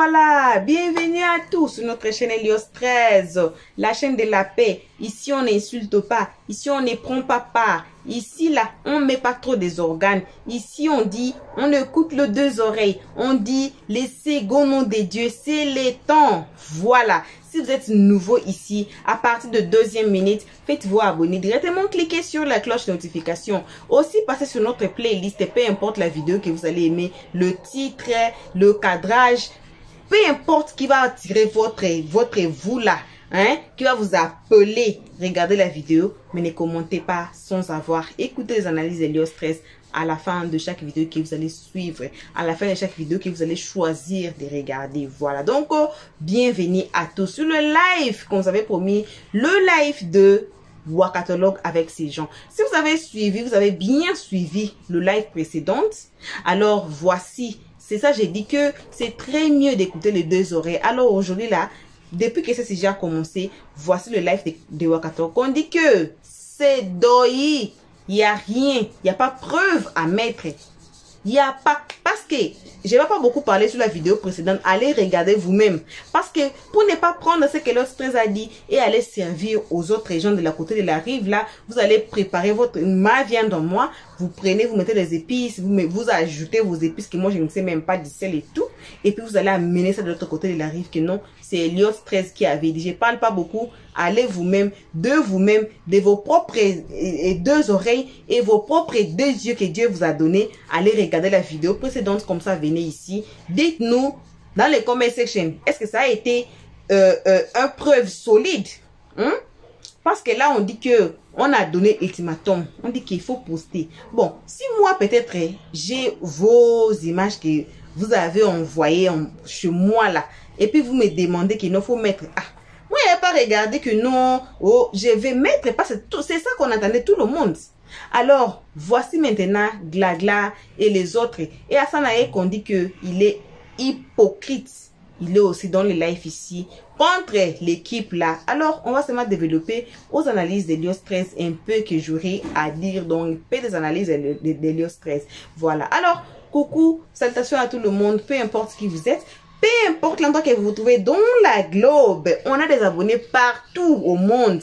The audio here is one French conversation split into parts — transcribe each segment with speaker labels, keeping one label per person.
Speaker 1: voilà, bienvenue à tous sur notre chaîne Helios 13, la chaîne de la paix. Ici, on n'insulte pas, ici, on ne prend pas part. Ici, là, on ne met pas trop des organes. Ici, on dit, on écoute le deux oreilles. On dit, laissez au nom de Dieu, c'est les temps. Voilà. Si vous êtes nouveau ici, à partir de deuxième minute, faites-vous abonner. Directement, cliquez sur la cloche de notification. Aussi, passez sur notre playlist, peu importe la vidéo que vous allez aimer, le titre, le cadrage, peu importe qui va attirer votre vous là, hein, qui va vous appeler. Regardez la vidéo, mais ne commentez pas sans avoir écouté les analyses d'Helios 13 à la fin de chaque vidéo que vous allez suivre, à la fin de chaque vidéo que vous allez choisir de regarder. Voilà, donc bienvenue à tous sur le live qu'on vous avait promis, le live de Wakatolog avec ces gens. Si vous avez suivi, vous avez bien suivi le live précédent, alors voici, c'est ça, j'ai dit que c'est très mieux d'écouter les deux oreilles. Alors aujourd'hui là, depuis que ce sujet a commencé, voici le live de Wakatolog. On dit que c'est doi. Il n'y a rien, il n'y a pas preuve à mettre. Il n'y a pas, parce que je ne vais pas beaucoup parler sur la vidéo précédente. Allez regarder vous-même. Parce que pour ne pas prendre ce que l'autre a dit et aller servir aux autres gens de la côté de la rive, là, vous allez préparer ma viande en moi. Vous prenez, vous mettez des épices, vous ajoutez vos épices que moi je ne sais même pas du sel et tout. Et puis vous allez amener ça de l'autre côté de la rive que non, c'est Helios 13 qui avait dit. Je ne parle pas beaucoup. Allez vous-même, de vos propres deux oreilles et vos propres deux yeux que Dieu vous a donné. Allez regarder la vidéo précédente comme ça, venez ici. Dites-nous dans les comment section, est-ce que ça a été une preuve solide? Hein? Parce que là, on dit que on a donné ultimatum. On dit qu'il faut poster. Bon, si moi, peut-être, j'ai vos images que vous avez envoyées chez moi là, et puis vous me demandez qu'il faut mettre... Ah, moi, je n'ai pas regardé que non, oh, je vais mettre, parce que c'est ça qu'on attendait tout le monde. Alors, voici maintenant Glagla et les autres. Et Asanae qu'on dit qu'il est hypocrite. Il est aussi dans le live ici, contre l'équipe là. Alors, on va seulement développer aux analyses d'Helios 13 un peu que j'aurai à dire. Donc, peu des analyses d'Helios 13. Voilà. Alors, coucou, salutations à tout le monde, peu importe qui vous êtes. Peu importe l'endroit que vous vous trouvez dans la globe, on a des abonnés partout au monde.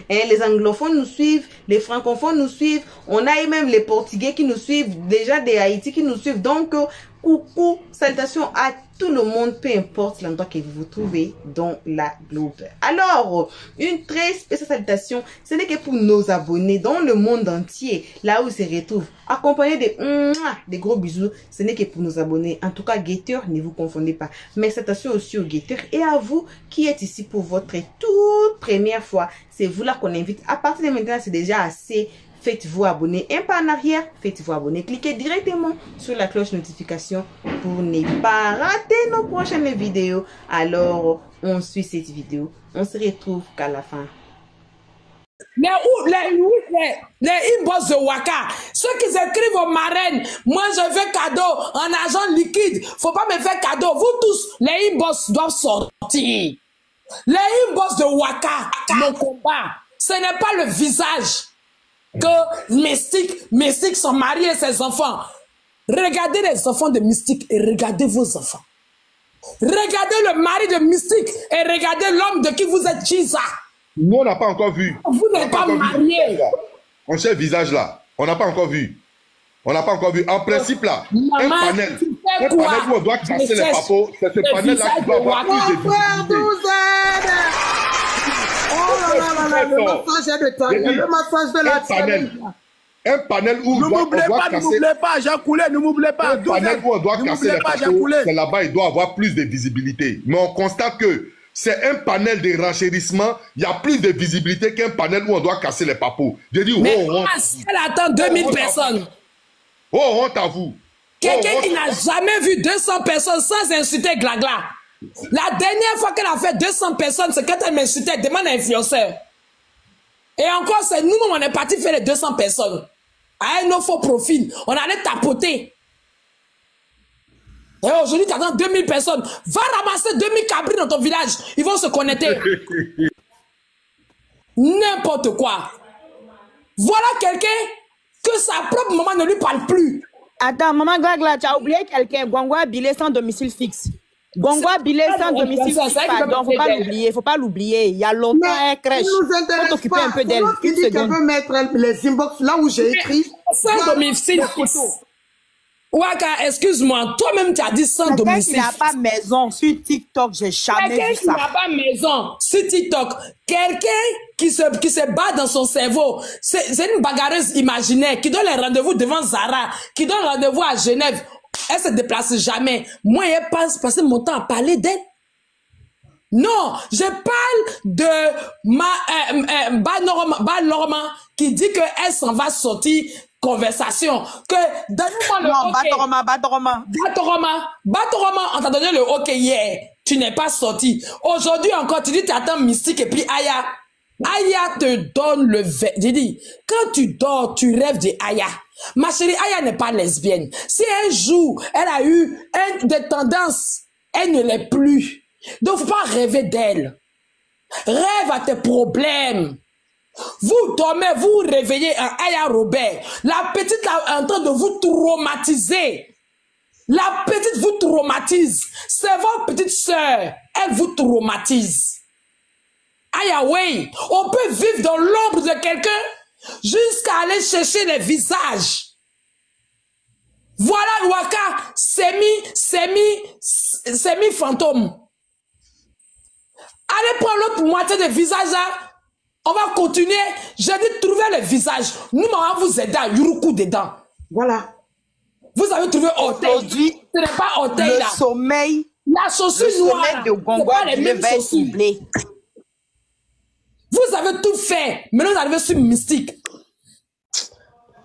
Speaker 1: Et les anglophones nous suivent, les francophones nous suivent, on a même les portugais qui nous suivent, déjà des Haïti qui nous suivent. Donc, coucou, salutations à tout le monde, peu importe l'endroit que vous vous trouvez dans la globe. Alors, une très spéciale salutation, ce n'est que pour nos abonnés dans le monde entier, là où ils se retrouvent, accompagnés des gros bisous. Ce n'est que pour nos abonnés. En tout cas, guetteurs, ne vous confondez pas. Mais salutations aussi aux guetteurs et à vous qui êtes ici pour votre toute première fois. C'est vous là qu'on invite. À partir de maintenant, c'est déjà assez. Faites-vous abonner, un pas en arrière, faites-vous abonner. Cliquez directement sur la cloche notification pour ne pas rater nos prochaines vidéos. Alors, on suit cette vidéo. On se retrouve qu'à la fin.
Speaker 2: Les inbox de Waka, ceux qui écrivent aux marraines, moi je veux cadeau en argent liquide, faut pas me faire cadeau. Vous tous, les inbox doivent sortir. Les inbox de Waka, mon combat, ce n'est pas le visage que Mystique son mari et ses enfants. Regardez les enfants de Mystique et regardez vos enfants. Regardez le mari de Mystique et regardez l'homme de qui vous êtes Chisa.
Speaker 3: Nous, on n'a pas encore vu.
Speaker 2: Vous n'êtes pas marié.
Speaker 3: On cherche le visage là. On n'a pas encore vu. On n'a pas encore vu. En principe là, un panel où on doit casser les papeaux, c'est ce panel là qui doit avoir plus de visibilité.
Speaker 4: Le massage de temps, le massage de la télé.
Speaker 3: Un panel où on doit casser...
Speaker 4: Ne m'oubliez pas, Jean Coulé, ne m'oubliez pas.
Speaker 3: Un panel où on doit casser les papeaux, c'est là-bas, il doit avoir plus de visibilité. Mais on constate que c'est un panel de renchérissement, il y a plus de visibilité qu'un panel où on doit casser les papeaux. J'ai dit,
Speaker 2: mais elle attend 2000 personnes.
Speaker 3: Oh, honte à vous.
Speaker 2: Quelqu'un qui n'a jamais vu 200 personnes sans insulter Glagla. La dernière fois qu'elle a fait 200 personnes, c'est quand elle m'insultait, demande à influenceur. Et encore, c'est nous, on est parti faire les 200 personnes. Avec nos faux profils, on allait tapoter. Et aujourd'hui, tu attends 2000 personnes. Va ramasser 2000 cabris dans ton village. Ils vont se connecter. N'importe quoi. Voilà quelqu'un que sa propre maman ne lui parle plus.
Speaker 5: Attends, maman Glagla, tu as oublié quelqu'un. Gwangwa Bilé sans domicile fixe.
Speaker 1: Gongo Bilé sans domicile, pardon, faut pas l'oublier, faut pas l'oublier. Il y a longtemps, elle crèche. Faut t'occuper un peu d'elle.
Speaker 4: Qui dit qu'elle veut mettre les inbox là où j'ai écrit.
Speaker 2: Sans domicile. Waka, excuse-moi, toi-même tu as dit sans domicile.
Speaker 1: Quelqu'un qui n'a pas maison sur TikTok, j'ai jamais vu ça.
Speaker 2: Quelqu'un qui n'a pas maison sur TikTok, quelqu'un qui se bat dans son cerveau, c'est une bagarreuse imaginaire qui donne les rendez-vous devant Zara, qui donne rendez-vous à Genève. Elle se déplace jamais. Moi, elle passe passer mon temps à parler d'elle. Non, je parle de Banorma qui dit qu'elle s'en va sortir conversation. Que donne-moi le Batoroma, on t'a donné le OK hier. Tu n'es pas sorti. Aujourd'hui encore, tu dis tu attends Mystique et puis Aya. Aya te donne le... J'ai dit, quand tu dors, tu rêves de Aya. Ma chérie, Aya n'est pas lesbienne. Si un jour, elle a eu des tendances, elle ne l'est plus. Donc, faut pas rêver d'elle. Rêve à tes problèmes. Vous dormez, vous réveillez un Aya Robert. La petite là est en train de vous traumatiser. La petite vous traumatise. C'est votre petite sœur. Elle vous traumatise. Aya, oui. On peut vivre dans l'ombre de quelqu'un jusqu'à aller chercher les visages. Voilà Waka, semi fantôme. Allez prendre l'autre moitié des visages là. On va continuer. J'ai dit trouver les visages. Nous, on va vous aider à Yuruku dedans.
Speaker 4: Voilà.
Speaker 2: Vous avez trouvé Orteil. Ce n'est pas Orteil là.
Speaker 1: Le sommeil.
Speaker 2: La chaussure noire.
Speaker 1: De Gongo va être ciblé.
Speaker 2: Vous avez tout fait. Maintenant, vous arrivez sur Mystique.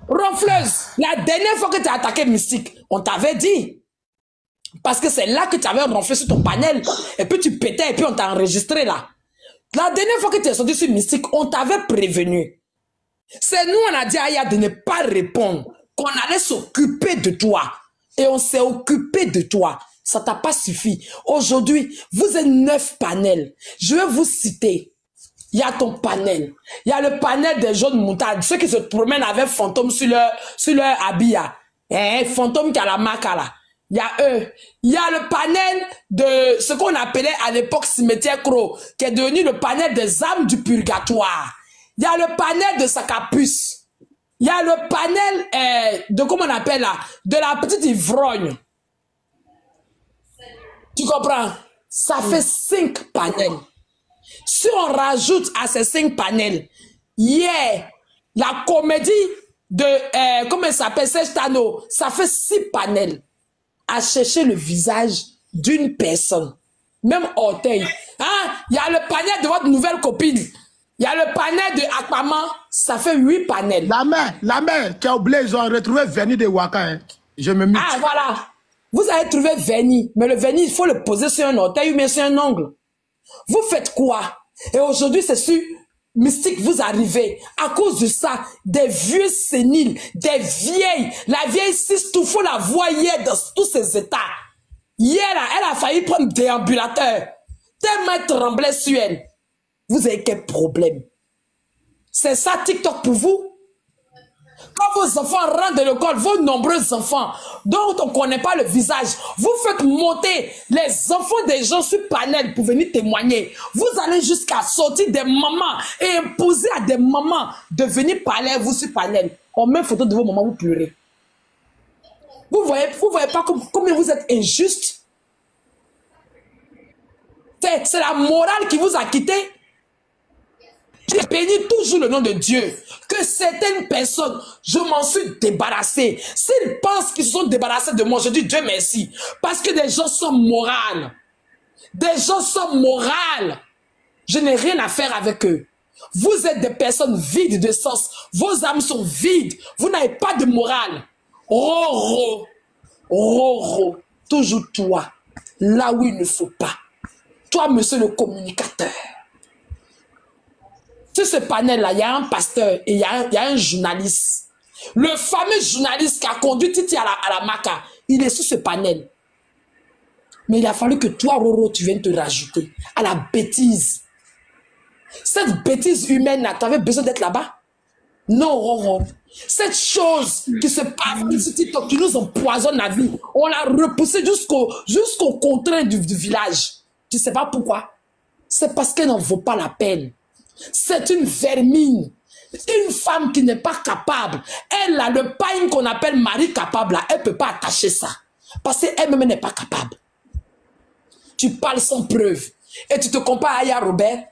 Speaker 2: Ronfleuse, la dernière fois que tu as attaqué Mystique, on t'avait dit. Parce que c'est là que tu avais ronflé sur ton panel. Et puis tu pétais et puis on t'a enregistré là. La dernière fois que tu es sorti sur Mystique, on t'avait prévenu. C'est nous, on a dit à Aya de ne pas répondre. Qu'on allait s'occuper de toi. Et on s'est occupé de toi. Ça t'a pas suffi. Aujourd'hui, vous êtes 9 panels. Je vais vous citer. Il y a ton panel. Il y a le panel des jaunes moutardes. Ceux qui se promènent avec fantôme sur leur habit. Fantôme qui a la marque là. Il y a eux. Il y a le panel de ce qu'on appelait à l'époque cimetière Croc, qui est devenu le panel des âmes du purgatoire. Il y a le panel de Sacapus. Il y a le panel de comment on appelle là, de la petite ivrogne. Tu comprends? Ça fait 5 panels. Si on rajoute à ces 5 panels, hier, la comédie de, comment elle s'appelle, Serge Tano, ça fait 6 panels à chercher le visage d'une personne. Même Orteil. Hein? Il y a le panel de votre nouvelle copine. Il y a le panel de Aquaman, ça fait 8 panels.
Speaker 4: La mère, qui a oublié, ils ont retrouvé Verni de Waka. Hein. Je me mute.
Speaker 2: Ah, voilà. Vous avez trouvé vernis, mais le vernis, il faut le poser sur un orteil ou bien sur un ongle. Vous faites quoi? Et aujourd'hui, c'est sur Mystique, vous arrivez. À cause de ça, des vieux séniles, des vieilles, la vieille Sistou, faut la voir hier dans tous ses états. Hier, là, elle a failli prendre déambulateur. Tellement elle tremblait sur elle. Vous avez quel problème? C'est ça TikTok pour vous? Quand vos enfants rentrent de l'école, vos nombreux enfants, dont on ne connaît pas le visage, vous faites monter les enfants des gens sur panel pour venir témoigner. Vous allez jusqu'à sortir des mamans et imposer à des mamans de venir parler à vous sur panel. On met une photo de vos mamans, vous pleurez. Vous voyez pas combien vous êtes injuste? C'est la morale qui vous a quitté. J'ai béni toujours le nom de Dieu. Que certaines personnes, je m'en suis débarrassé. S'ils pensent qu'ils se sont débarrassés de moi, je dis Dieu merci. Parce que des gens sont morales. Des gens sont morales. Je n'ai rien à faire avec eux. Vous êtes des personnes vides de sens. Vos âmes sont vides. Vous n'avez pas de morale. Roro. Toujours toi. Là où il ne faut pas. Toi, monsieur le communicateur. Sur ce panel-là, il y a un pasteur et il y a un journaliste. Le fameux journaliste qui a conduit Titi à la Maca, il est sur ce panel. Mais il a fallu que toi, Roro, tu viennes te rajouter à la bêtise. Cette bêtise humaine-là, tu avais besoin d'être là-bas? Non, Roro. Cette chose qui se passe sur TikTok, qui nous empoisonne la vie, on l'a repoussée jusqu'au contraire du village. Tu sais pas pourquoi? C'est parce qu'elle n'en vaut pas la peine. C'est une vermine. Une femme qui n'est pas capable. Elle a le pain qu'on appelle mari capable. Là, elle ne peut pas attacher ça. Parce qu'elle-même n'est pas capable. Tu parles sans preuve. Et tu te compares à Aya Robert.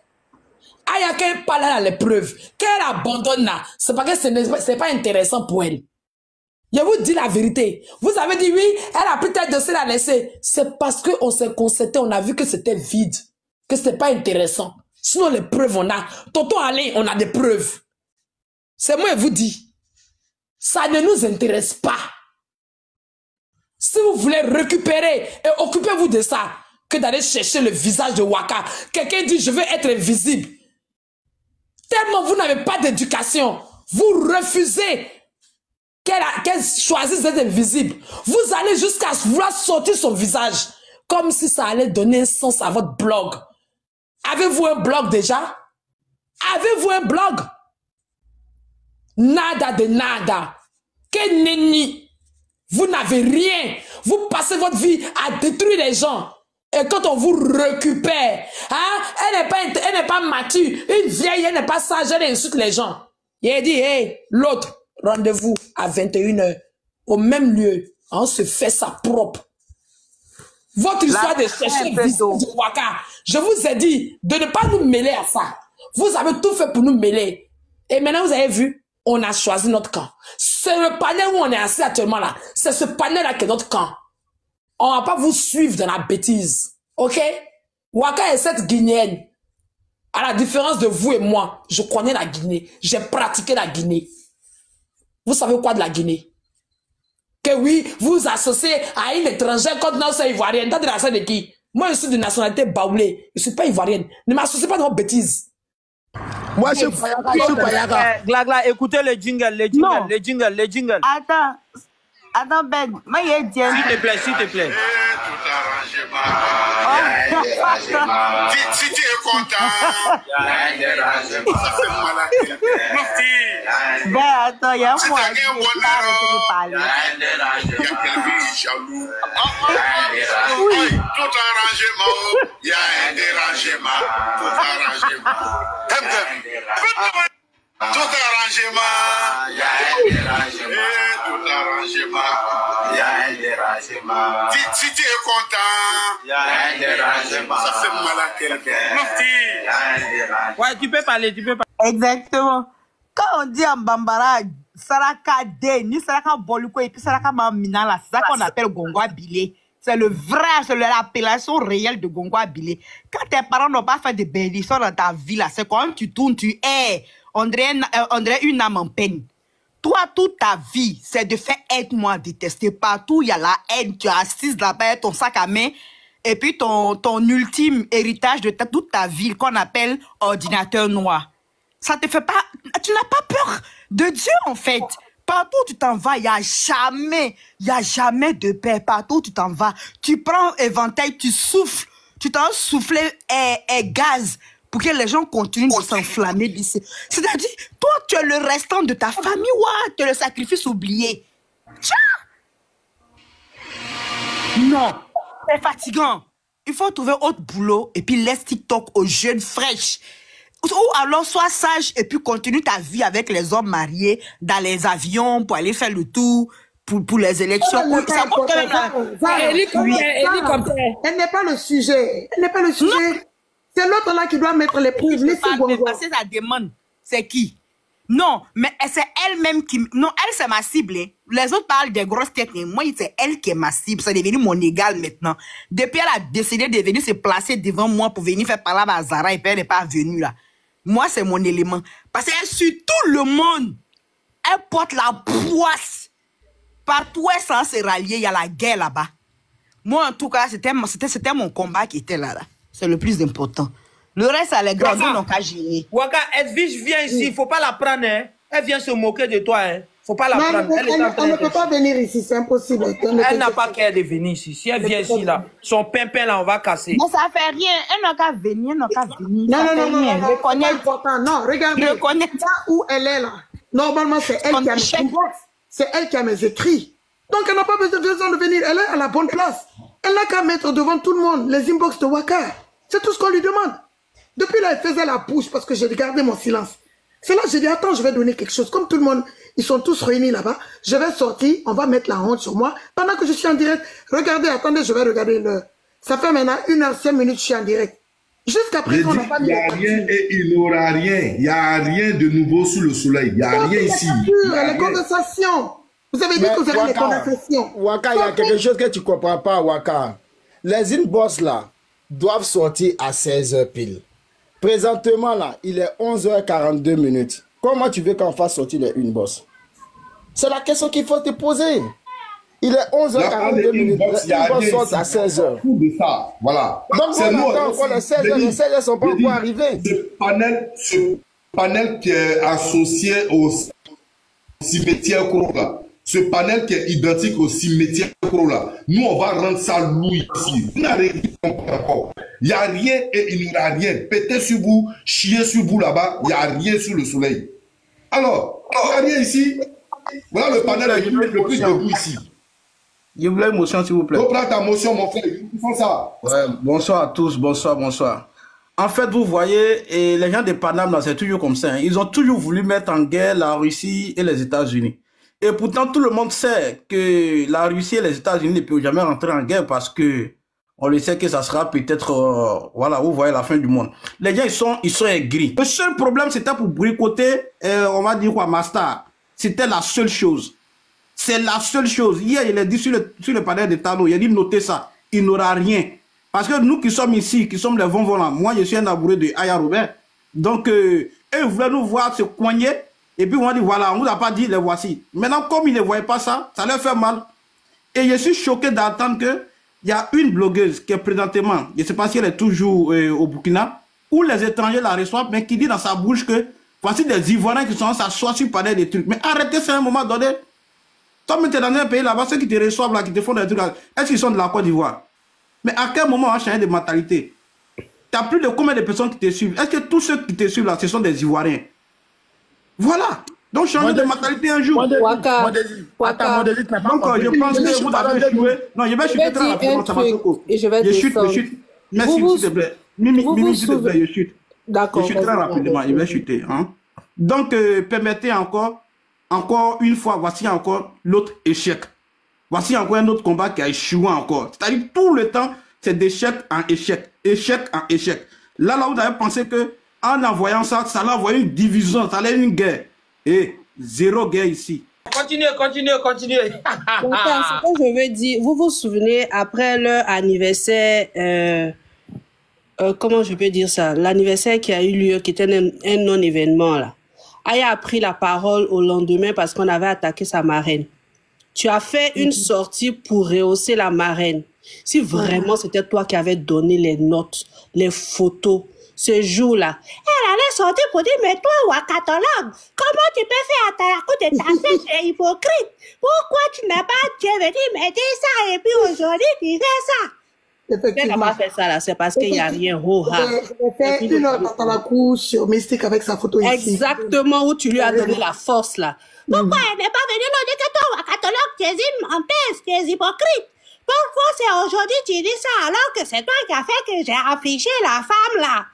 Speaker 2: Aya, qu'elle parle à les preuves, qu'elle abandonne là, c'est parce que ce n'est pas intéressant pour elle. Je vous dis la vérité. Vous avez dit oui, elle a peut-être de la laisser. C'est parce qu'on s'est constaté, on a vu que c'était vide, que c'était pas intéressant. Sinon, les preuves, on a. Tonton Alain, on a des preuves. C'est moi, je vous dis. Ça ne nous intéresse pas. Si vous voulez récupérer et occupez-vous de ça, que d'aller chercher le visage de Waka. Quelqu'un dit, je veux être invisible. Tellement vous n'avez pas d'éducation, vous refusez qu'elle choisisse d'être invisible. Vous allez jusqu'à vouloir sortir son visage, comme si ça allait donner un sens à votre blog. Avez-vous un blog déjà? Avez-vous un blog? Nada de nada. Que nenni. Vous n'avez rien. Vous passez votre vie à détruire les gens. Et quand on vous récupère, hein, elle n'est pas mature, une vieille, elle n'est pas sage, elle insulte les gens. Il dit, hey, l'autre, rendez-vous à 21h, au même lieu, on se fait ça propre. Votre histoire de chercher le visage de Waka, je vous ai dit de ne pas nous mêler à ça. Vous avez tout fait pour nous mêler. Et maintenant, vous avez vu, on a choisi notre camp. C'est le panel où on est assis actuellement là. C'est ce panel-là qui est notre camp. On va pas vous suivre dans la bêtise. Ok? Waka est cette Guinéenne. À la différence de vous et moi, je connais la Guinée. J'ai pratiqué la Guinée. Vous savez quoi de la Guinée? Que oui, vous associez à une étrangère contre non, c'est ivoirienne. T'as de la de qui? Moi, je suis de nationalité baoulée. Je suis pas ivoirienne. Ne m'associez pas dans vos bêtises.
Speaker 4: Moi, je suis Payaga.
Speaker 5: Glagla, écoutez le jingle.
Speaker 6: Attends, Ben, moi, il y a Dieu.
Speaker 5: S'il te plaît.
Speaker 3: Si tu es content, ça fait mal à quelqu'un.
Speaker 6: Ben, attends, il y a moi.
Speaker 3: Il y a quelqu'un jaloux. Tout arrangement, il y a un dérangement. Tout arrangement. Tout arrangement, il y a un dérangement. Tout arrangement, il y a un dérangement. Si tu es content, il y a un dérangement. Ça fait mal à quelqu'un.
Speaker 5: Ouais, tu peux parler.
Speaker 6: Exactement. Quand on dit en Bambara, Saraka De, ni Saraka Boluko et puis Saraka Mamina, là, c'est ça qu'on appelle Gongwa Bilé. C'est le vrai, c'est l'appellation réelle de Gongwa Bilé. Quand tes parents n'ont pas fait de bénédictions dans ta vie, là, c'est quand tu tournes, tu es. On dirait une âme en peine. Toi, toute ta vie, c'est de faire aide-moi, détester. Partout, il y a la haine. Tu es assise là-bas, ton sac à main. Et puis, ton ultime héritage de toute ta vie, qu'on appelle ordinateur noir. Ça te fait pas... Tu n'as pas peur de Dieu, en fait. Partout où tu t'en vas, il n'y a jamais de paix. Partout où tu t'en vas, tu prends éventail, tu souffles. Tu t'en souffles gaz. Pour que les gens continuent de s'enflammer d'ici. C'est-à-dire, toi, tu es le restant de ta famille, ouais, tu es le sacrifice oublié. Tiens! Non, c'est fatigant. Il faut trouver autre boulot et puis laisse TikTok aux jeunes fraîches. Ou alors, sois sage et puis continue ta vie avec les hommes mariés dans les avions pour aller faire le tour pour les élections.
Speaker 4: Elle n'est pas le sujet. Non. C'est l'autre là qui doit mettre les preuves.
Speaker 6: Passer sa demande. C'est qui? Non, mais c'est elle-même qui... Non, elle, c'est ma cible. Hein. Les autres parlent des grosses têtes, mais moi, c'est elle qui est ma cible. C'est devenu mon égal maintenant. Depuis, elle a décidé de venir se placer devant moi pour venir faire parler à Zara et puis elle n'est pas venue là. Moi, c'est mon élément. Parce qu'elle suit tout le monde. Elle porte la poisse. Partout elle s'en se rallier, il y a la guerre là-bas. Moi, en tout cas, c'était mon combat qui était là. C'est le plus important. Le reste, les grands n'ont qu'à gérer.
Speaker 5: Waka, Edwige vient ici, il ne faut pas la prendre. Hein. Elle vient se moquer de toi. Il ne faut pas la prendre.
Speaker 4: Elle ne peut pas venir ici, c'est impossible.
Speaker 5: Elle n'a pas qu'à venir ici. Si elle vient ici, là, son pimpin, là, on va casser.
Speaker 6: Mais ça ne fait rien. Elle n'a qu'à venir,
Speaker 4: Non, c'est important. Non, regardez. Là où elle est là. Normalement, c'est elle qui a mes inbox. C'est elle qui a mes écrits. Donc, elle n'a pas besoin de venir. Elle est à la bonne place. Elle n'a qu'à mettre devant tout le monde les inbox de Waka. C'est tout ce qu'on lui demande. Depuis là, elle faisait la bouche parce que j'ai gardé mon silence. C'est là que j'ai dit, attends, je vais donner quelque chose. Comme tout le monde, ils sont tous réunis là-bas. Je vais sortir, on va mettre la honte sur moi. Pendant que je suis en direct, regardez, attendez, je vais regarder l'heure. Ça fait maintenant 1h05, je suis en direct. Jusqu'à présent, on n'a pas mis.
Speaker 3: Il n'y a rien et il n'y aura rien. Il n'y a rien de nouveau sous le soleil. Il n'y a rien ici.
Speaker 4: Les conversations. Vous avez dit que vous avez les conversations.
Speaker 7: Waka, il y a quelque chose que tu ne comprends pas, Waka. Les inbox là doivent sortir à 16h pile. Présentement là, il est 11h42 minutes. Comment tu veux qu'on fasse sortir les inbox? C'est la question qu'il faut te poser. Il est 11h42 minutes. Les inbox sortent à 16h.
Speaker 3: Voilà.
Speaker 7: Donc on attend encore les 16h. Les 16h ne sont pas encore arrivés.
Speaker 3: Ce panel qui est associé au cimetière Korola, ce panel qui est identique au cimetière Korola, nous on va rendre ça lourd ici. Vous n'avez rien compris encore. Il n'y a rien et il n'y aura rien. Péter sur vous, chier sur vous là-bas, il n'y a rien sur le soleil. Alors, il n'y a rien ici. Voilà le panel le plus debout ici.
Speaker 5: Je voulais une motion, s'il vous plaît.
Speaker 3: Reprends ta motion, mon frère. Ils font ça.
Speaker 5: Ouais, bonsoir à tous. Bonsoir, bonsoir. En fait, vous voyez, et les gens de Paname, là, c'est toujours comme ça. Hein. Ils ont toujours voulu mettre en guerre la Russie et les États-Unis. Et pourtant, tout le monde sait que la Russie et les États-Unis ne peuvent jamais rentrer en guerre parce que on le sait que ça sera peut-être, voilà, vous voyez la fin du monde. Les gens, ils sont aigris. Le seul problème, c'était pour bricoter, on va dire quoi, Master. C'était la seule chose. C'est la seule chose. Hier, il a dit sur le panel de Talo, il a dit notez ça. Il n'aura rien. Parce que nous qui sommes ici, qui sommes les vents-volants, moi je suis un amoureux de Aya Robert. Donc, eux, ils voulaient nous voir se coigner. Et puis on a dit, voilà, on ne nous a pas dit, les voici. Maintenant, comme ils ne voyaient pas ça, ça leur fait mal. Et je suis choqué d'entendre qu'il y a une blogueuse qui est présentement, je ne sais pas si elle est toujours au Burkina, où les étrangers la reçoivent, mais qui dit dans sa bouche que voici des Ivoiriens qui sont s'asseoir sur parler des trucs. Mais arrêtez ça à un moment donné. Toi, tu es dans un pays là-bas, ceux qui te reçoivent là, qui te font des trucs là, est-ce qu'ils sont de la Côte d'Ivoire? Mais à quel moment on va changer de mentalité? Tu as plus de combien de personnes qui te suivent? Est-ce que tous ceux qui te suivent là, ce sont des Ivoiriens? Voilà. Donc changer de mentalité un jour.
Speaker 7: Waka.
Speaker 5: Donc je pense que vous avez joué. Non, je vais chuter très rapidement.
Speaker 8: Et je vais descendre.
Speaker 5: Je chute. Merci, s'il te plaît. Mimi, s'il te plaît, je chute.
Speaker 8: D'accord.
Speaker 5: Je chute très rapidement, je vais chuter. Hein? Donc, permettez encore une fois, voici encore l'autre échec. Voici encore un autre combat qui a échoué encore. C'est-à-dire tout le temps, c'est d'échec en échec. Échec en échec. Là, vous avez pensé que en envoyant ça, ça allait envoyer une division, ça allait une guerre. Et zéro guerre ici. Continuez.
Speaker 8: Donc, ce que je veux dire, vous vous souvenez, après leur anniversaire, comment je peux dire ça, l'anniversaire qui a eu lieu, qui était un non-événement là. Aya a pris la parole au lendemain parce qu'on avait attaqué sa marraine. Tu as fait une sortie pour rehausser la marraine. Si vraiment c'était toi qui avais donné les notes, les photos, ce jour-là, elle allait sortir pour dire, mais toi, wakatologue, comment tu peux faire à coup de ta fête, tu es hypocrite? Pourquoi tu n'as pas venu me dire ça et puis aujourd'hui tu fais ça? Elle n'a pas fait ça là, c'est parce qu'il n'y a rien.
Speaker 4: Elle fait une heure dans la cour sur Mystique avec sa photo ici.
Speaker 8: Exactement, où tu lui as donné la force là. Pourquoi elle n'est pas venue nous dire que toi, wakatologue, tu es une menteuse, tu es hypocrite? Pourquoi c'est aujourd'hui tu dis ça alors que c'est toi qui as fait que j'ai affiché la femme là?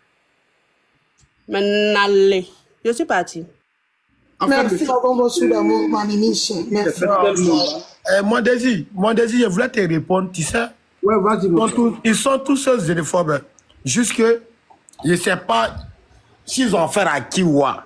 Speaker 8: Maintenant, allez, je suis parti.
Speaker 4: Merci d'avoir reçu d'amour, ma mimiche. Merci.
Speaker 7: Mon désir, je voulais te répondre, tu sais.
Speaker 5: Ouais, vas-y.
Speaker 7: Ils sont tous xénophobes. Jusque, je ne sais pas s'ils ont affaire à qui ou à.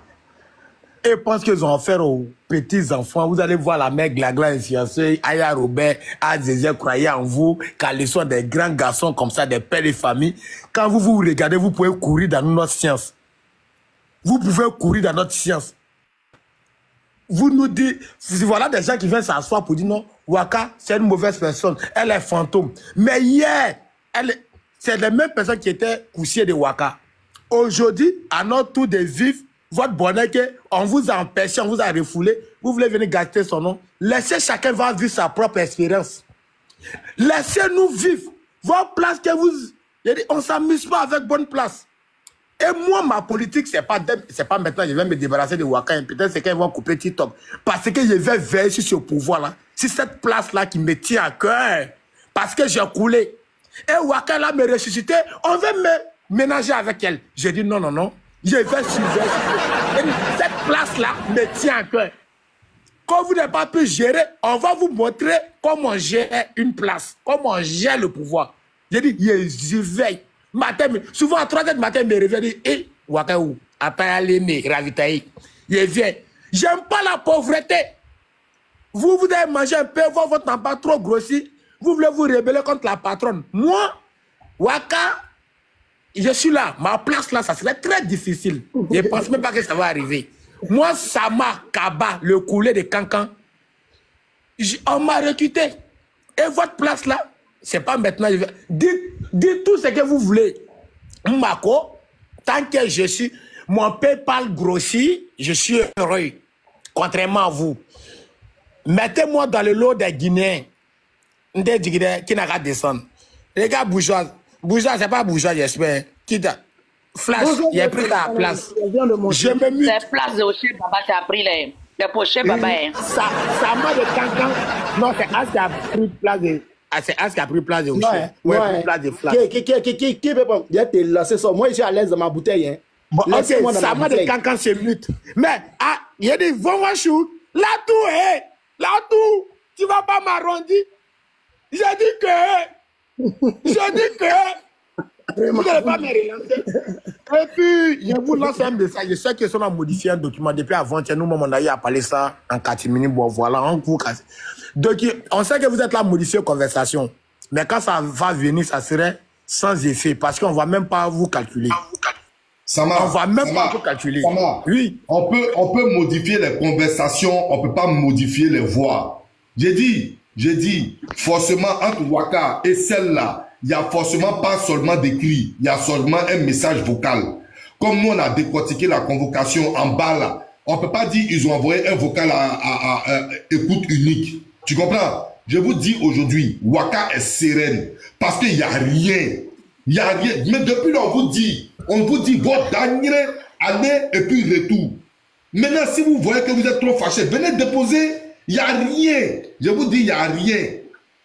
Speaker 7: Et pensent qu'ils ont affaire aux petits enfants. Vous allez voir la mère Glagla influenceuse, Aya Robert, Azézé, croyez en vous, car ils sont des grands garçons comme ça, des pères de famille. Quand vous vous regardez, vous pouvez courir dans notre science. Vous pouvez courir dans notre science. Vous nous dites, voilà des gens qui viennent s'asseoir pour dire non, Waka, c'est une mauvaise personne, elle est fantôme. Mais hier, c'est les mêmes personnes qui étaient couchées de Waka. Aujourd'hui, à notre tour de vivre, votre bonheur, on vous a empêché, on vous a refoulé, vous voulez venir gâter son nom. Laissez chacun va vivre sa propre expérience. Laissez-nous vivre. Votre place que vous... On ne s'amuse pas avec bonne place. Et moi, ma politique, c'est pas maintenant, je vais me débarrasser de Waka. Peut-être c'est qu'ils vont couper TikTok. Parce que je vais veiller sur ce pouvoir-là. C'est cette place-là qui me tient à cœur. Parce que j'ai coulé. Et Waka là me ressuscité. On veut me ménager avec elle. J'ai dit non, non, non. Je vais suivre. Cette place-là me tient à cœur. Quand vous n'avez pas pu gérer, on va vous montrer comment on gère une place. Comment on gère le pouvoir. J'ai dit, je veille. Matin, souvent à 3h du matin, je me réveille et dis, Waka où? Après aller me ravitailler. Je viens. J'aime pas la pauvreté. Vous avez mangé un peu, votre n'a pas trop grossi. Vous voulez vous rebeller contre la patronne. Moi, Waka, je suis là. Ma place là, ça serait très difficile. Je ne pense même pas que ça va arriver. Moi, Sama, Kaba, le coulé de Cancan, on m'a recruté. Et votre place là, c'est pas maintenant. Dites tout ce que vous voulez. Mako, tant que je suis, mon PayPal grossit, je suis heureux. Contrairement à vous. Mettez-moi dans le lot des Guinéens. Qui n'a qu'à descendre. Les gars bourgeois, c'est pas bourgeois, j'espère. Qui t'a. Flash, il a pris ta place. Je me mute.
Speaker 9: C'est place de Oché Baba, tu as pris les pochés Baba.
Speaker 7: Ça m'a de Cancan. Non, c'est As qui a pris place de. C'est As qui a pris place de Oché. Ouais, pris place de Flash.
Speaker 10: Qui peut pas. Il a été lancé ça. Moi, je suis à l'aise dans ma bouteille. Hein.
Speaker 7: Bon, ok, ça m'a de Cancan se mute. Mais, il a dit, va-moi chou. Là tout, hé. Là tout. Tu vas pas m'arrondir. J'ai dit que. Vous n'allez pas me relancer. Et puis, je vous lance un message. Je sais qu'ils ont modifié un document depuis avant-hier. Nous, on a eu à parler ça en catimini. Bon, voilà, on vous casse. Donc, on sait que vous êtes là à modifier conversation. Mais quand ça va venir, ça serait sans effet. Parce qu'on ne va même pas vous calculer. On ne va même pas vous calculer.
Speaker 3: Oui. On peut modifier les conversations. On ne peut pas modifier les voix. J'ai dit, forcément, entre Waka et celle-là, il n'y a forcément pas seulement d'écrit, il y a seulement un message vocal. Comme nous, on a décortiqué la convocation en bas là, on ne peut pas dire qu'ils ont envoyé un vocal à écoute unique. Tu comprends? Je vous dis aujourd'hui, Waka est sereine parce qu'il n'y a rien. Il n'y a rien. Mais depuis là, on vous dit, votre dernier année et puis retour. Maintenant, si vous voyez que vous êtes trop fâché, venez déposer. Il n'y a rien. Je vous dis, il n'y a rien.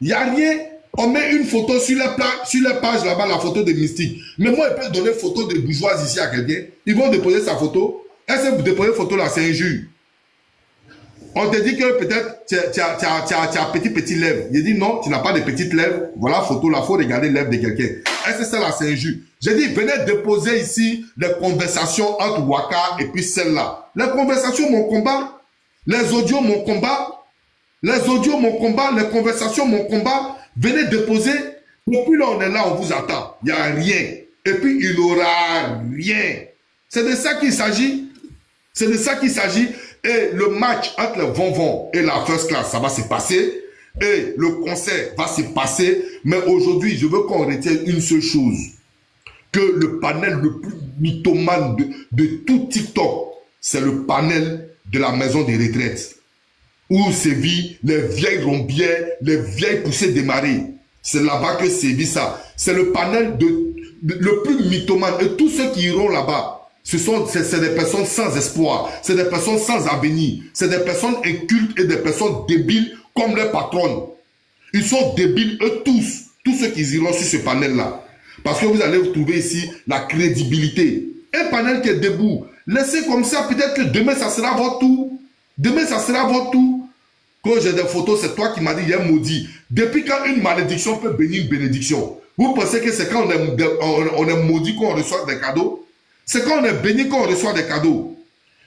Speaker 3: Il n'y a rien. On met une photo sur les pages là-bas, la photo de Mystique. Mais moi, je peux donner photo de bourgeoise ici à quelqu'un. Ils vont déposer sa photo. Est-ce que vous déposez photo là, c'est injure? On te dit que peut-être tu as petit lèvres. Il dit non, tu n'as pas de petites lèvres. Voilà photo là, il faut regarder les lèvres de quelqu'un. Est-ce que ça là, c'est injure? J'ai dit, venez déposer ici les conversations entre Waka et puis celle-là. Les conversations, mon combat. Les audios, mon combat. Les audios, mon combat. Les conversations, mon combat. Venez déposer. Depuis là, on est là, on vous attend. Il n'y a rien. Et puis, il n'y aura rien. C'est de ça qu'il s'agit. C'est de ça qu'il s'agit. Et le match entre le Vonvon et la First Class, ça va se passer. Et le concert va se passer. Mais aujourd'hui, je veux qu'on retienne une seule chose. Que le panel le plus mythomane de tout TikTok, c'est le panel de la maison des retraites, où sévit les vieilles rombières, les vieilles poussées démarrées. C'est là-bas que sévit ça. C'est le panel le plus mythomane. Et tous ceux qui iront là-bas, c'est des personnes sans espoir, c'est des personnes sans avenir, c'est des personnes incultes et des personnes débiles comme leurs patronnes. Ils sont débiles, eux tous ceux qui iront sur ce panel-là. Parce que vous allez vous trouver ici la crédibilité. Un panel qui est debout. Laissez comme ça, peut-être que demain, ça sera votre tour. Demain, ça sera votre tour. Quand j'ai des photos, c'est toi qui m'as dit, il y a un maudit. Depuis quand une malédiction peut bénir une bénédiction? Vous pensez que c'est quand on est maudit qu'on reçoit des cadeaux? C'est quand on est béni qu'on reçoit des cadeaux.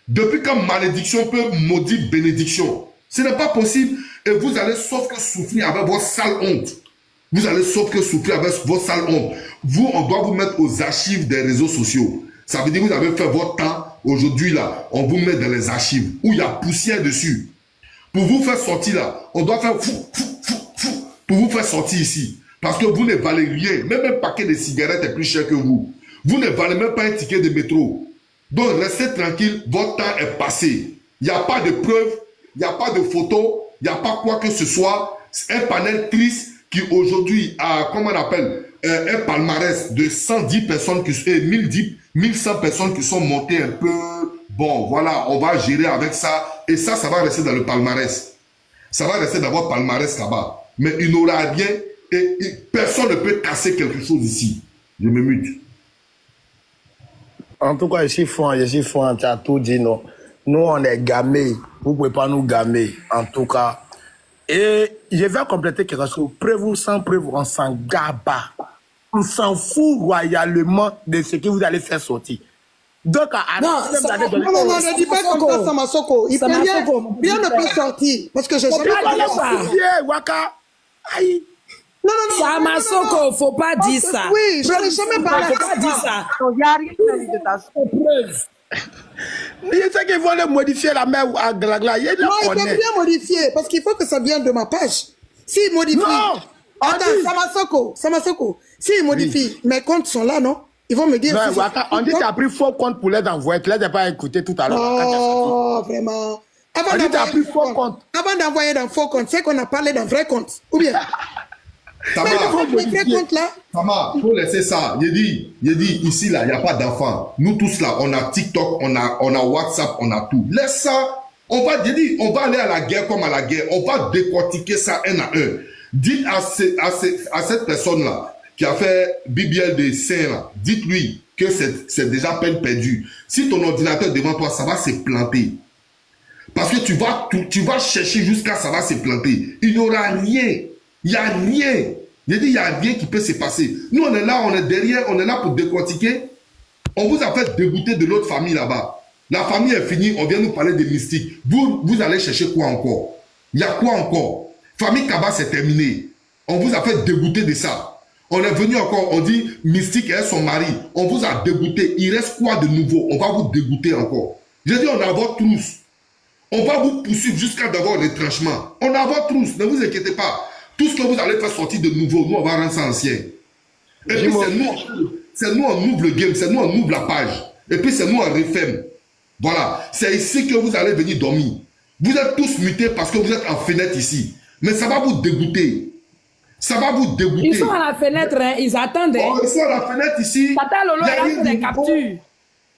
Speaker 3: Depuis quand malédiction peut maudire bénédiction? Ce n'est pas possible. Et vous allez sauf que souffrir avec votre sale honte. Vous allez sauf que souffrir avec votre sale honte. Vous, on doit vous mettre aux archives des réseaux sociaux. Ça veut dire que vous avez fait votre temps. Aujourd'hui, là, on vous met dans les archives où il y a poussière dessus. Pour vous faire sortir là, on doit faire fou, pour vous faire sortir ici. Parce que vous ne valez rien. Même un paquet de cigarettes est plus cher que vous. Vous ne valez même pas un ticket de métro. Donc, restez tranquille, votre temps est passé. Il n'y a pas de preuves, il n'y a pas de photos, il n'y a pas quoi que ce soit. C'est un panel triste qui aujourd'hui a, comment on appelle, un palmarès de 110 personnes, 1100 personnes qui sont montées un peu. Bon, voilà, on va gérer avec ça. Et ça va rester dans le palmarès. Ça va rester d'abord palmarès là-bas. Mais il n'aura rien et personne ne peut casser quelque chose ici. Je me mute.
Speaker 7: En tout cas, je suis franc, tu as tout dit, non. Nous, on est gamés. Vous ne pouvez pas nous gamer, en tout cas. Et je vais compléter quelque chose. Preuve ou sans preuve, on s'en gaba. On s'en fout royalement de ce que vous allez faire sortir. Donc,
Speaker 4: non, ne dis pas comme ça, Samasoko. Il peut rien ne peut sortir. Parce que je sais
Speaker 7: pas. Waka. Aïe.
Speaker 4: Non.
Speaker 2: Samasoko, faut pas dire ça.
Speaker 4: Oui, je n'ai jamais parlé.
Speaker 2: Faut pas dire ça.
Speaker 6: Il n'y a rien de ta preuve.
Speaker 7: Je sais qu'ils vont le modifier la main à Glagla.
Speaker 4: Non, ils peuvent rien modifier parce qu'il faut que ça vienne de ma page. S'ils modifient.
Speaker 7: Non!
Speaker 4: Attends, Samasoko. S'ils modifient, mes comptes sont là, non? Ils vont me dire.
Speaker 7: Non, Waka, on dit que tu as pris faux compte pour les envoyer. Tu ne les as pas écoutés tout à l'heure.
Speaker 4: Oh, vraiment.
Speaker 7: On dit que tu as pris faux compte.
Speaker 4: Avant d'envoyer d'un faux compte, c'est qu'on a parlé d'un vrai compte. Ou bien?
Speaker 3: Tama, il faut laisser ça. Il dit, ici, là, il n'y a pas d'enfants. Nous tous, là, on a TikTok, on a WhatsApp, on a tout. Laisse ça. On va aller à la guerre comme à la guerre. On va décortiquer ça un à un. Dites à cette personne-là, qui a fait BBL des seins, là, dites-lui que c'est déjà peine perdue. Si ton ordinateur devant toi, ça va se planter. Parce que tu vas chercher jusqu'à ça va se planter. Il n'y aura rien. Il n'y a rien. J'ai dit, il n'y a rien qui peut se passer. Nous, on est là, on est derrière, on est là pour décortiquer. On vous a fait dégoûter de l'autre famille là-bas. La famille est finie, on vient nous parler de mystique. Vous allez chercher quoi encore? Il y a quoi encore? Famille Kaba, c'est terminé. On vous a fait dégoûter de ça. On est venu encore, on dit mystique et son mari. On vous a dégoûté. Il reste quoi de nouveau? On va vous dégoûter encore. J'ai dit, on a votre trousse. On va vous poursuivre jusqu'à d'avoir les tranchements. On a votre trousse, ne vous inquiétez pas. Tout ce que vous allez faire sortir de nouveau, nous, on va rendre ça ancien. Et puis, c'est nous, on ouvre le game, c'est nous, on ouvre la page. Et puis, c'est nous, on referme. Voilà. C'est ici que vous allez venir dormir. Vous êtes tous mutés parce que vous êtes en fenêtre ici. Mais ça va vous dégoûter. Ça va vous dégoûter.
Speaker 2: Ils sont à la fenêtre, hein, ils attendent.
Speaker 3: Oh, ils sont à la fenêtre ici.
Speaker 2: Tata Lolo, il a fait des captures.
Speaker 3: Il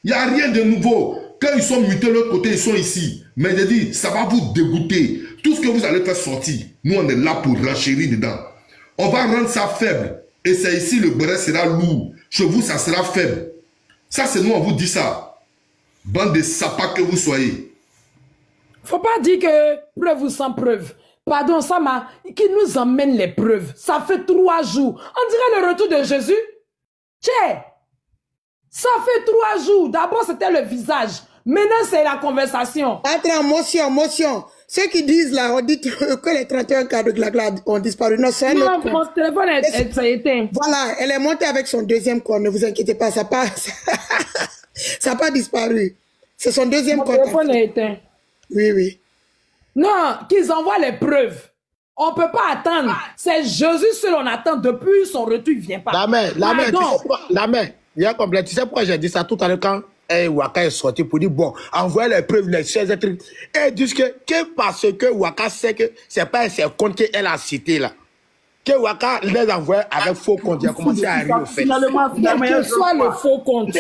Speaker 3: n'y a rien de nouveau. Quand ils sont mutés de l'autre côté, ils sont ici. Mais je dis, ça va vous dégoûter. Tout ce que vous allez faire sortir, nous on est là pour renchérir dedans. On va rendre ça faible. Et c'est ici le béret sera lourd. Chez vous, ça sera faible. Ça, c'est nous, on vous dit ça. Bande de sapas que vous soyez.
Speaker 2: Faut pas dire que preuve ou sans preuve. Pardon, Sama, qui nous emmène les preuves. Ça fait 3 jours. On dirait le retour de Jésus. Tchè, ça fait 3 jours. D'abord, c'était le visage. Maintenant, c'est la conversation.
Speaker 4: Attends, motion. Ceux qui disent là, on dit que les 31 cas de Glagla ont disparu. Non, c'est un autre compte.
Speaker 2: Mon téléphone est éteint.
Speaker 4: Voilà, elle est montée avec son deuxième compte. Ne vous inquiétez pas, ça n'a pas disparu. C'est son deuxième compte.
Speaker 2: Mon téléphone est éteint.
Speaker 4: Oui.
Speaker 2: Non, qu'ils envoient les preuves. On ne peut pas attendre. C'est Jésus seul on attend. Depuis son retour, il ne vient pas.
Speaker 7: La main, il y a complet. Tu sais pourquoi j'ai dit ça tout à l'heure quand Waka est sorti pour dire, bon, envoyez les preuves, les choses, et trucs. Et disent que parce que Waka sait que ce n'est pas ses comptes qu'elle a cités là. Que Waka les envoie avec faux compte. Il a commencé à arriver au fait.
Speaker 6: Finalement,
Speaker 2: quel que soit le faux compte.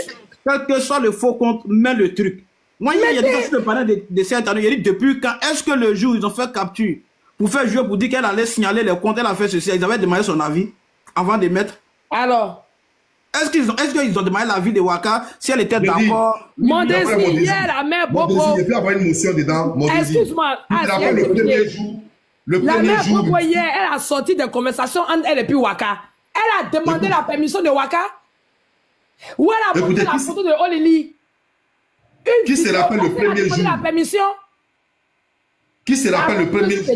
Speaker 5: Quel que soit le faux compte, mets le truc. Moi, il y a des gens qui me parlaient de cette année. Il a dit depuis quand est-ce que le jour où ils ont fait capture pour faire jouer, pour dire qu'elle allait signaler les comptes, elle a fait ceci, ils avaient demandé son avis avant de mettre.
Speaker 2: Alors,
Speaker 5: est-ce qu'ils ont demandé l'avis de Waka si elle était d'accord?
Speaker 2: Mon désir, hier, la mère Bobo.
Speaker 3: Il peut y avoir une motion dedans.
Speaker 2: Excuse-moi.
Speaker 3: Le premier jour.
Speaker 2: La mère Bobo, hier, elle a sorti des conversations entre elle et puis Waka. Elle a demandé la permission de Waka. Ou elle a montré la photo de Olili.
Speaker 3: Qui se rappelle le premier jour?
Speaker 2: La permission?
Speaker 3: Qui se rappelle le premier jour?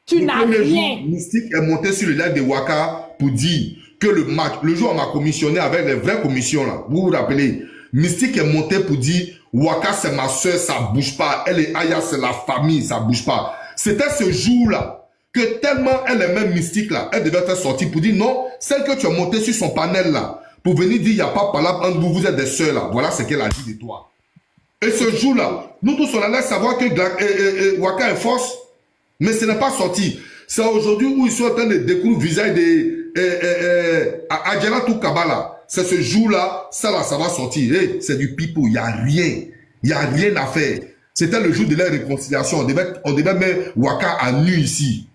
Speaker 2: Tu n'as rien.
Speaker 3: Mystique est monté sur le live de Waka pour dire que le jour où on m'a commissionné avec les vraies commissions là, vous vous rappelez, Mystique est monté pour dire Waka c'est ma soeur, ça bouge pas. Elle et Aya c'est la famille, ça bouge pas. C'était ce jour-là que tellement elle est même Mystique là, elle devait être sortie pour dire non, celle que tu as montée sur son panel là, pour venir dire il n'y a pas palabre entre vous, vous êtes des soeurs là. Voilà ce qu'elle a dit de toi. Et ce jour-là, nous tous on allait savoir que Waka est force, mais ce n'est pas sorti. C'est aujourd'hui où ils sont en train de découvrir le visage de Adjana tout Kabbalah, c'est ce jour-là, ça là, ça va sortir. Hey, c'est du pipeau, il n'y a rien. Il n'y a rien à faire. C'était le jour de la réconciliation. On devait mettre Waka à nu ici.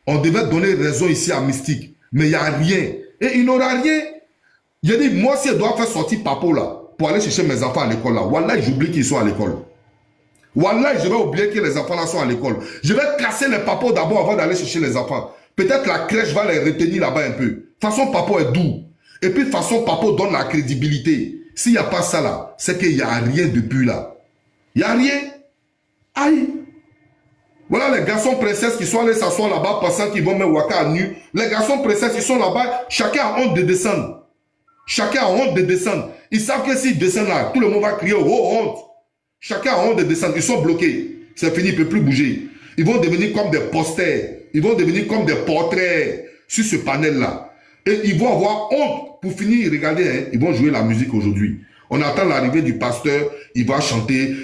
Speaker 3: On devait donner raison ici à Mystique. Mais il n'y a rien. Et il n'aura rien. J'ai dit, moi, si elle doit faire sortir Papo là, pour aller chercher mes enfants à l'école là, wallah, j'oublie qu'ils sont à l'école. Wallah, je vais oublier que les enfants là sont à l'école. Je vais casser les papos d'abord avant d'aller chercher les enfants. Peut-être la crèche va les retenir là-bas un peu. Façon Papo est doux. Et puis façon Papo donne la crédibilité. S'il n'y a pas ça là, c'est qu'il n'y a rien depuis là. Il n'y a rien. Aïe. Voilà les garçons princesses qui sont allés s'asseoir là-bas pensant qu'ils vont mettre Waka à nu. Les garçons princesses, ils sont là-bas. Chacun a honte de descendre. Chacun a honte de descendre. Ils savent que s'ils descendent là, tout le monde va crier oh honte. Chacun a honte de descendre. Ils sont bloqués. C'est fini, ils ne peuvent plus bouger. Ils vont devenir comme des posters. Ils vont devenir comme des portraits sur ce panel-là. Et ils vont avoir honte. Pour finir, regardez, hein, ils vont jouer la musique aujourd'hui. On attend l'arrivée du pasteur. Il va chanter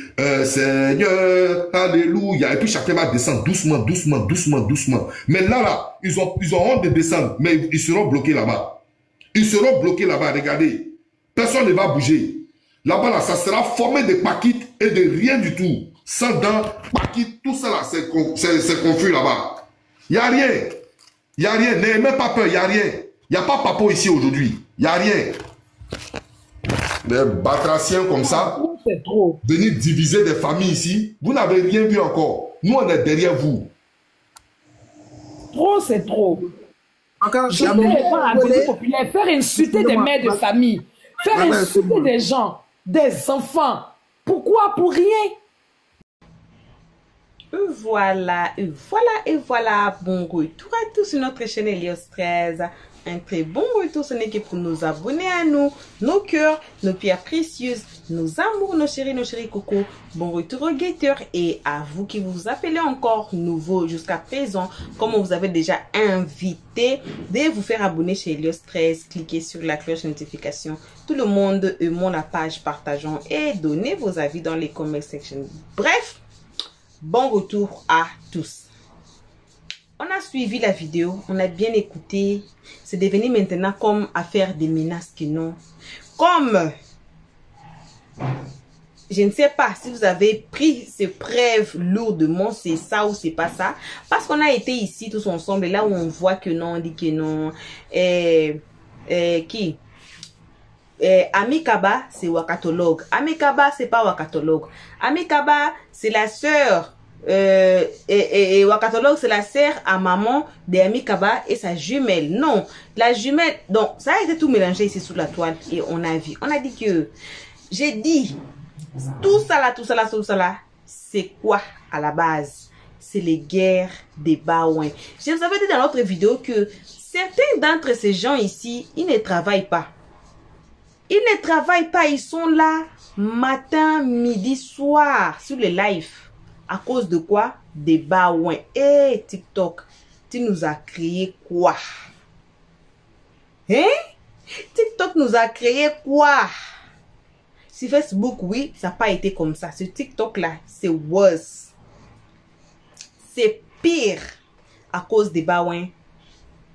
Speaker 3: Seigneur, Alléluia. Et puis chacun va descendre doucement, doucement, doucement, doucement. Mais là, ils ont honte de descendre. Mais ils seront bloqués là-bas. Ils seront bloqués là-bas. Regardez. Personne ne va bouger. Là-bas, là, ça sera formé de paquites et de rien du tout. Sans dents, paquites, tout ça là, c'est confus là-bas. Il n'y a rien. Il n'y a rien. N'ayez même pas peur, il n'y a rien. Il n'y a pas Papo ici aujourd'hui. Il n'y a rien. Des batraciens comme ça, venir diviser des familles ici, vous n'avez rien vu encore. Nous, on est derrière vous.
Speaker 2: Trop, c'est trop.
Speaker 10: Encore,
Speaker 2: Je vais populaire, faire insulter des mères de famille, faire insulter des gens, des enfants. Pourquoi? Pour rien.
Speaker 1: Voilà. Bon retour à tous sur notre chaîne Helios 13. Un très bon retour, ce n'est que pour nous abonner à nous, nos cœurs, nos pierres précieuses, nos amours, nos chéris coco. Bon retour aux guetteurs et à vous qui vous appelez encore nouveau jusqu'à présent, comme on vous avait déjà invité de vous faire abonner chez Helios 13, cliquez sur la cloche de notification. Tout le monde aimons la page, partageons et donnez vos avis dans les comment section. Bref, bon retour à tous. On a suivi la vidéo, on a bien écouté. C'est devenu maintenant comme affaire des menaces que non. Comme, je ne sais pas si vous avez pris ces preuves lourdement, c'est ça ou c'est pas ça. Parce qu'on a été ici tous ensemble, et là où on voit que non, on dit que non. Qui? Amikaba, c'est wakatologue. Amikaba, c'est pas wakatologue. Amikaba, c'est la sœur. Et wakatologue, c'est la sœur à maman d'Amikaba et sa jumelle. Non, la jumelle, donc ça a été tout mélangé ici sous la toile et on a vu. On a dit que, j'ai dit, tout ça là, c'est quoi à la base? C'est les guerres des Baouins. Je vous avais dit dans l'autre vidéo que certains d'entre ces gens ici, ils ne travaillent pas. Ils ne travaillent pas, ils sont là matin, midi, soir sur les lives. À cause de quoi? Des Baouins. Et TikTok, tu nous as créé quoi? Hein? TikTok nous a créé quoi? Si Facebook, oui, ça n'a pas été comme ça. Ce TikTok-là, c'est worse. C'est pire à cause des Baouins.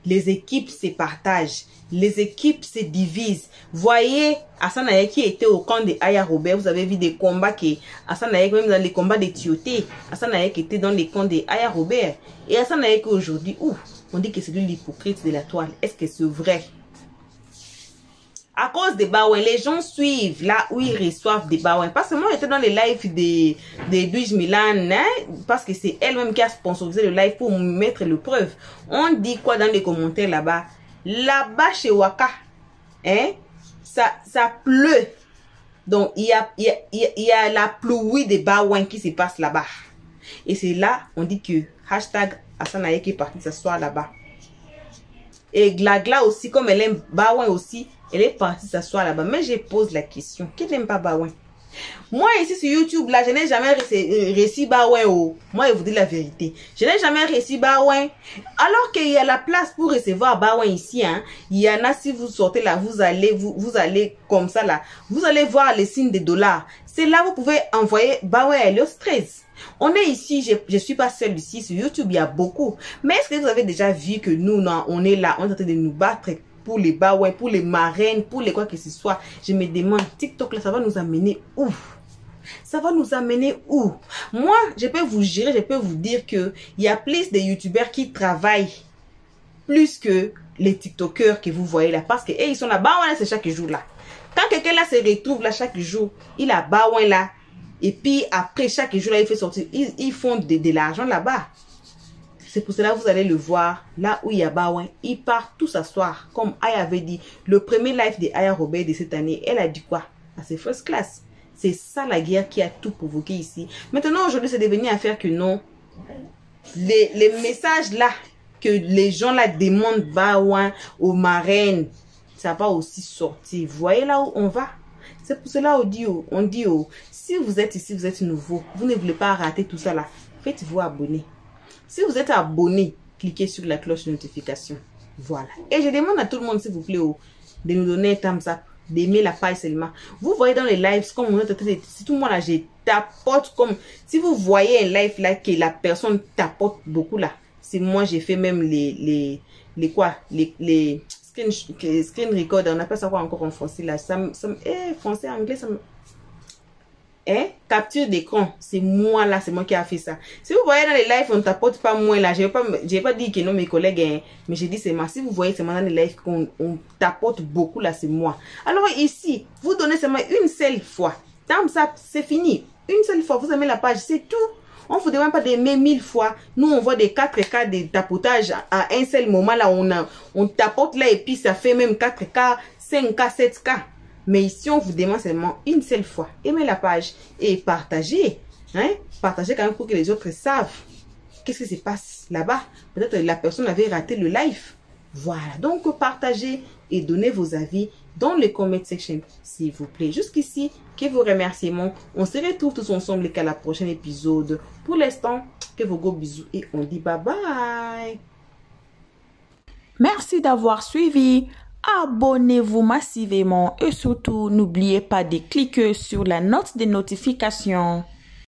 Speaker 1: Les équipes se partagent. Les équipes se divisent. Voyez, Hassan Aye qui était au camp de Aya Robert. Vous avez vu des combats qui... Hassan Aye, même dans les combats de Tioté. Hassan Aye qui était dans les camps de Aya Robert. Et Hassan Aye aujourd'hui, on dit que c'est lui l'hypocrite de la toile. Est-ce que c'est vrai? À cause des Baouins, les gens suivent là où ils reçoivent des Baouins. Parce que moi, j'étais dans les lives de Douige Milan, hein, parce que c'est elle-même qui a sponsorisé le live pour me mettre le preuve. On dit quoi dans les commentaires là-bas? Là-bas chez Waka, hein, ça pleut. Donc, il y a la pluie des Baouins qui se passe là-bas. Et c'est là, on dit que hashtag Hassan Aye qui est parti s'asseoir là-bas. Et Glagla aussi, comme elle aime Baouin aussi, elle est partie s'asseoir là-bas. Mais je pose la question, qui n'aime pas Baouin? Moi ici sur YouTube, là, je n'ai jamais reçu Baouin. Moi, je vous dis la vérité. Je n'ai jamais reçu Baouin. Alors qu'il y a la place pour recevoir Baouin ici, hein. Il y en a, si vous sortez là, vous allez comme ça là. Vous allez voir les signes des dollars. C'est là où vous pouvez envoyer Bawen Helios 13. On est ici, je suis pas seule ici sur YouTube, il y a beaucoup. Mais est-ce que vous avez déjà vu que nous, non, on est là, on est en train de nous battre pour les Bawen, pour les marraines, pour les quoi que ce soit. Je me demande, TikTok là, ça va nous amener où? Ça va nous amener où? Moi, je peux vous jurer, je peux vous dire que il y a plus de YouTubeurs qui travaillent plus que les TikTokers que vous voyez là. Parce que ils sont là, Bawen c'est chaque jour là. Quand quelqu'un là se retrouve là chaque jour, il a Bawen là. Et puis après chaque jour là, il fait sortir, ils font de l'argent là-bas. C'est pour cela que vous allez le voir, là où il y a Bawen, ils partent tout s'asseoir. Comme Aya avait dit, le premier live de Aya Robert de cette année, elle a dit quoi? À ses first class. C'est ça la guerre qui a tout provoqué ici. Maintenant, aujourd'hui, c'est devenu affaire que non. Les messages là, que les gens là demandent Bawen aux marraines, ça va aussi sortir. Vous voyez là où on va? C'est pour cela on dit, si vous êtes ici, vous êtes nouveau, vous ne voulez pas rater tout ça là, faites-vous abonner. Si vous êtes abonné, cliquez sur la cloche de notification. Voilà. Et je demande à tout le monde, s'il vous plaît, de nous donner un thumbs up, d'aimer la page seulement. Vous voyez dans les lives, comme on est si tout le monde là, je tapote comme, si vous voyez un live là, que la personne tapote beaucoup là, c'est moi, j'ai fait même les screen record, on appelle ça quoi encore en français là, français, anglais, ça me... capture d'écran, c'est moi là, c'est moi qui a fait ça. Si vous voyez dans les lives, on ne tapote pas moi là, j'ai pas dit que non mes collègues, mais j'ai dit c'est moi. Si vous voyez c'est moi dans les lives qu'on tapote beaucoup là, c'est moi. Alors ici, vous donnez seulement une seule fois, thumbs up, c'est fini. Une seule fois, vous aimez la page, c'est tout. On ne vous demande pas d'aimer 1000 fois. Nous, on voit des 4K de tapotage à un seul moment là, on tapote là et puis ça fait même 4K, 5K, 7K. Mais ici, on vous demande seulement une seule fois. Aimez la page et partagez. Hein? Partagez quand même pour que les autres savent qu'est-ce qui se passe là-bas. Peut-être la personne avait raté le live. Voilà. Donc, partagez et donnez vos avis dans le comment section, s'il vous plaît. Jusqu'ici, que vos remerciements. On se retrouve tous ensemble qu'à la prochaine épisode. Pour l'instant, que vos gros bisous et on dit bye bye.
Speaker 11: Merci d'avoir suivi. Abonnez-vous massivement et surtout, n'oubliez pas de cliquer sur la note de notification.